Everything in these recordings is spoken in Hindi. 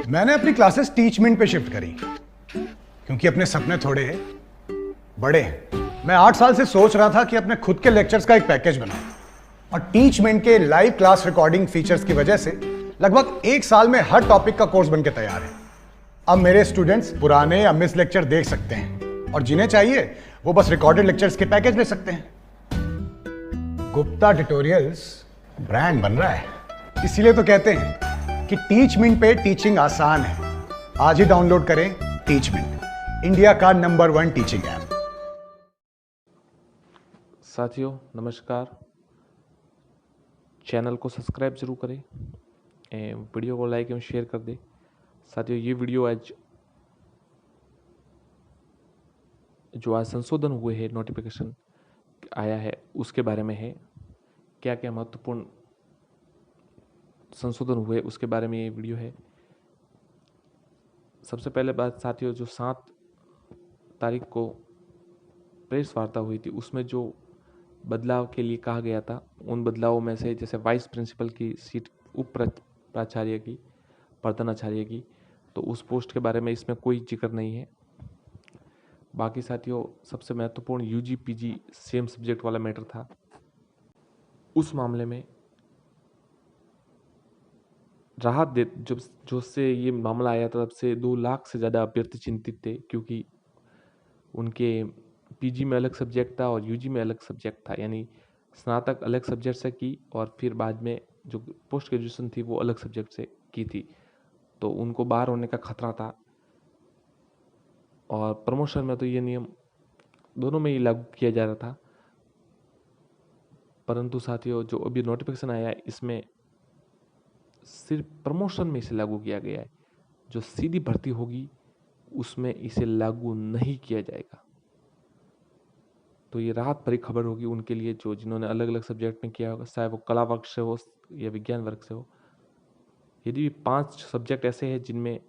मैंने अपनी क्लासेस टीचमेंट पे शिफ्ट करी क्योंकि अपने सपने थोड़े बड़े हैं। मैं 8 साल से सोच रहा था कि अपने खुद के लेक्चर्स का एक पैकेज बनाऊं और टीचमेंट के लाइव क्लास रिकॉर्डिंग फीचर्स की वजह से लगभग 1 साल में हर टॉपिक का कोर्स बनके तैयार है। अब मेरे स्टूडेंट्स पुराने या मिस लेक्चर देख सकते हैं और जिन्हें चाहिए वो बस रिकॉर्डेड लेक्चर्स के पैकेज ले सकते हैं। गुप्ता ट्यूटोरियल्स ब्रांड बन रहा है, इसीलिए तो कहते हैं कि टीचमेंट पे टीचिंग आसान है। आज ही डाउनलोड करें टीचमेंट, इंडिया का नंबर 1 टीचिंग ऐप। साथियों नमस्कार, चैनल को सब्सक्राइब जरूर करें, वीडियो को लाइक एवं शेयर कर दें। साथियों ये वीडियो आज संशोधन हुए हैं, नोटिफिकेशन आया है उसके बारे में है। क्या क्या महत्वपूर्ण संशोधन हुए उसके बारे में ये वीडियो है। सबसे पहले बात साथियों, जो 7 तारीख को प्रेस वार्ता हुई थी उसमें जो बदलाव के लिए कहा गया था, उन बदलावों में से जैसे वाइस प्रिंसिपल की सीट उप प्राचार्य की, प्रधानाचार्य की, तो उस पोस्ट के बारे में इसमें कोई जिक्र नहीं है। बाकी साथियों सबसे महत्वपूर्ण यूजी पीजी सेम सब्जेक्ट वाला मैटर था। उस मामले में राहत दे जो से ये मामला आया था तब से 2 लाख से ज़्यादा अभ्यर्थी चिंतित थे, क्योंकि उनके पीजी में अलग सब्जेक्ट था और यूजी में अलग सब्जेक्ट था, यानी स्नातक अलग सब्जेक्ट से की और फिर बाद में जो पोस्ट ग्रेजुएशन थी वो अलग सब्जेक्ट से की थी, तो उनको बाहर होने का खतरा था। और प्रमोशन में तो ये नियम दोनों में ही लागू किया जा रहा था, परंतु साथियों जो अभी नोटिफिकेशन आया है इसमें सिर्फ प्रमोशन में इसे लागू किया गया है। जो सीधी भर्ती होगी उसमें इसे लागू नहीं किया जाएगा। तो ये राहत भरी खबर होगी उनके लिए जो जिन्होंने अलग अलग सब्जेक्ट में किया होगा, चाहे वो कला वर्ग से हो या विज्ञान वर्ग से हो। यदि 5 सब्जेक्ट ऐसे हैं जिनमें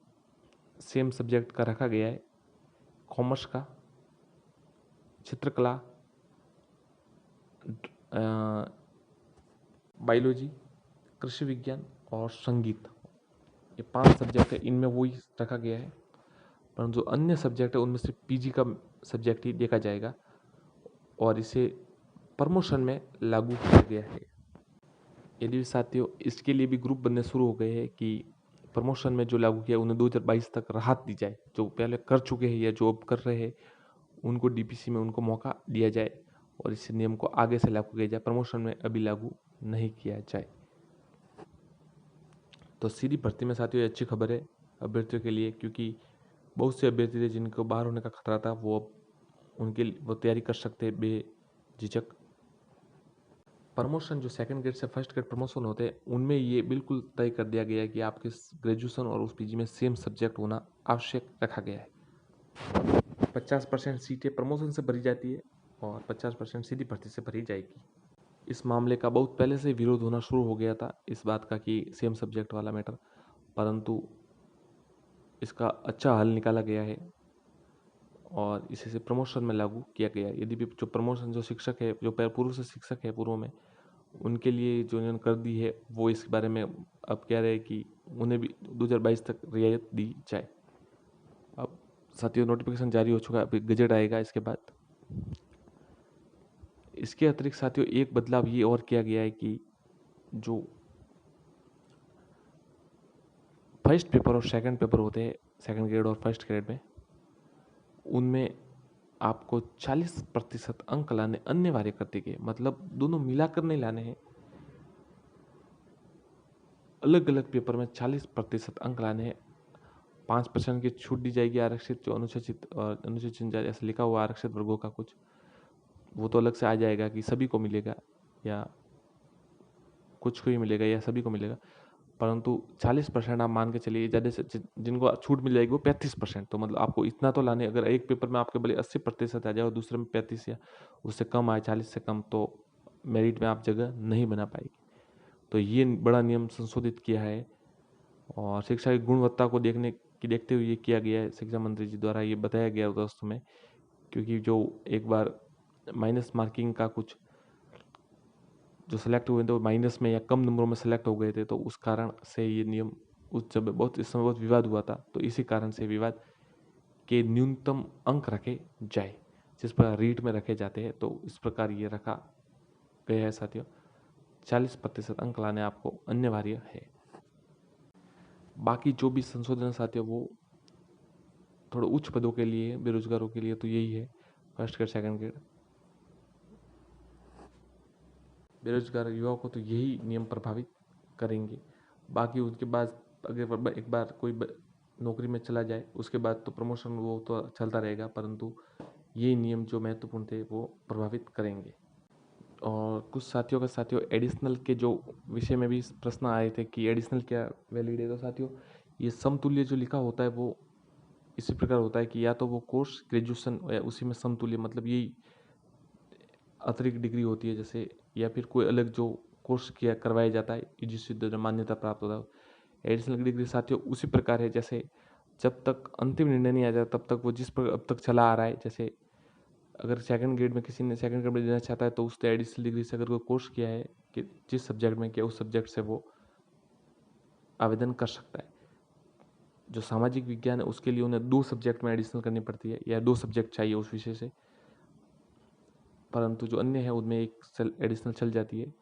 सेम सब्जेक्ट का रखा गया है, कॉमर्स का, चित्रकला, बायोलॉजी, कृषि विज्ञान और संगीत, ये 5 सब्जेक्ट है, इनमें वही रखा गया है। परंतु जो अन्य सब्जेक्ट है उनमें से पीजी का सब्जेक्ट ही देखा जाएगा और इसे प्रमोशन में लागू किया गया है। यदि साथियों इसके लिए भी ग्रुप बनने शुरू हो गए हैं कि प्रमोशन में जो लागू किया उन्हें 2022 तक राहत दी जाए। जो पहले कर चुके हैं या जो अब कर रहे हैं उनको डीपीसी में उनको मौका दिया जाए और इस नियम को आगे से लागू किया जाए, प्रमोशन में अभी लागू नहीं किया जाए। तो सीधी भर्ती में साथियों अच्छी खबर है अभ्यर्थियों के लिए, क्योंकि बहुत से अभ्यर्थी थे जिनको बाहर होने का खतरा था, वो अब वो तैयारी कर सकते हैं बेझिझक। प्रमोशन जो सेकंड ग्रेड से फर्स्ट ग्रेड प्रमोशन होते हैं उनमें ये बिल्कुल तय कर दिया गया है कि आपके ग्रेजुएशन और उस पीजी में सेम सब्जेक्ट होना आवश्यक रखा गया है। 50% सीटें प्रमोशन से भरी जाती है और 50% सीधी भर्ती से भरी जाएगी। इस मामले का बहुत पहले से विरोध होना शुरू हो गया था इस बात का कि सेम सब्जेक्ट वाला मैटर, परंतु इसका अच्छा हल निकाला गया है और इसे प्रमोशन में लागू किया गया है। यदि भी जो प्रमोशन जो शिक्षक है, जो पूर्व से शिक्षक है पूर्व में, उनके लिए जो इन्होंने कर दी है वो इस बारे में अब कह रहे हैं कि उन्हें भी 2022 तक रियायत दी जाए। अब साथियों नोटिफिकेशन जारी हो चुका है, अभी गजट आएगा इसके बाद। इसके अतिरिक्त साथियों एक बदलाव ये और किया गया है कि जो फर्स्ट पेपर और सेकंड पेपर होते हैं सेकंड ग्रेड और फर्स्ट ग्रेड में, उनमें आपको 40% अंक लाने अनिवार्य कर दिए गए। मतलब दोनों मिलाकर नहीं लाने हैं, अलग अलग पेपर में 40% अंक लाने हैं। 5% की छूट दी जाएगी आरक्षित, जो अनुसूचित ऐसा लिखा हुआ आरक्षित वर्गों का कुछ, वो तो अलग से आ जाएगा कि सभी को मिलेगा या कुछ को ही मिलेगा या सभी को मिलेगा। परंतु 40% आप मान के चलिए, ज़्यादा से जिनको छूट मिल जाएगी वो 35%। तो मतलब आपको इतना तो लाने, अगर एक पेपर में आपके भले 80% आ जाए और दूसरे में 35 या उससे कम आए, 40 से कम, तो मेरिट में आप जगह नहीं बना पाएगी। तो ये बड़ा नियम संशोधित किया है और शिक्षा की गुणवत्ता को देखते हुए ये किया गया है। शिक्षा मंत्री जी द्वारा ये बताया गया दोस्तों में, क्योंकि जो एक बार माइनस मार्किंग का कुछ जो सेलेक्ट हुए थे वो माइनस में या कम नंबरों में सेलेक्ट हो गए थे, तो उस कारण से ये नियम उस जब बहुत इस समय बहुत विवाद हुआ था, तो इसी कारण से विवाद के न्यूनतम अंक रखे जाए, जिस प्रकार रीट में रखे जाते हैं, तो इस प्रकार ये रखा गया है साथियों। 40% अंक लाने आपको अनिवार्य है। बाकी जो भी संशोधन साथियों वो थोड़े उच्च पदों के लिए, बेरोजगारों के लिए तो यही है, फर्स्ट ग्रेड सेकंड ग्रेड। बेरोजगार युवाओं को तो यही नियम प्रभावित करेंगे। बाकी उसके बाद अगर एक बार कोई नौकरी में चला जाए, उसके बाद तो प्रमोशन वो तो चलता रहेगा, परंतु ये नियम जो महत्वपूर्ण थे वो प्रभावित करेंगे। और कुछ साथियों एडिशनल के जो विषय में भी प्रश्न आए थे कि एडिशनल क्या वैलिड है, तो साथियों ये समतुल्य जो लिखा होता है वो इसी प्रकार होता है कि या तो वो कोर्स ग्रेजुएशन या उसी में समतुल्य, मतलब यही अतिरिक्त डिग्री होती है जैसे, या फिर कोई अलग जो कोर्स किया करवाया जाता है जिससे मान्यता प्राप्त होता है। एडिशनल डिग्री साथियों उसी प्रकार है जैसे जब तक अंतिम निर्णय नहीं आ जाता तब तक वो जिस पर अब तक चला आ रहा है। जैसे अगर सेकंड ग्रेड में किसी ने सेकंड ग्रेड में देना चाहता है तो उसने एडिशनल डिग्री से अगर कोई कोर्स किया है कि जिस सब्जेक्ट में किया, उस सब्जेक्ट से वो आवेदन कर सकता है। जो सामाजिक विज्ञान है उसके लिए उन्हें 2 सब्जेक्ट में एडिशनल करनी पड़ती है या 2 सब्जेक्ट चाहिए उस विषय से, परंतु जो अन्य है उनमें एक एडिशनल चल जाती है।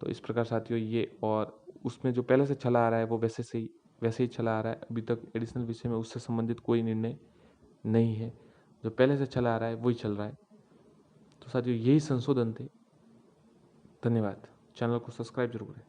तो इस प्रकार साथियों ये, और उसमें जो पहले से चला आ रहा है वो वैसे ही चला आ रहा है। अभी तक एडिशनल विषय में उससे संबंधित कोई निर्णय नहीं है, जो पहले से चला आ रहा है वही चल रहा है। तो साथियों यही संशोधन थे। धन्यवाद। चैनल को सब्सक्राइब जरूर करें।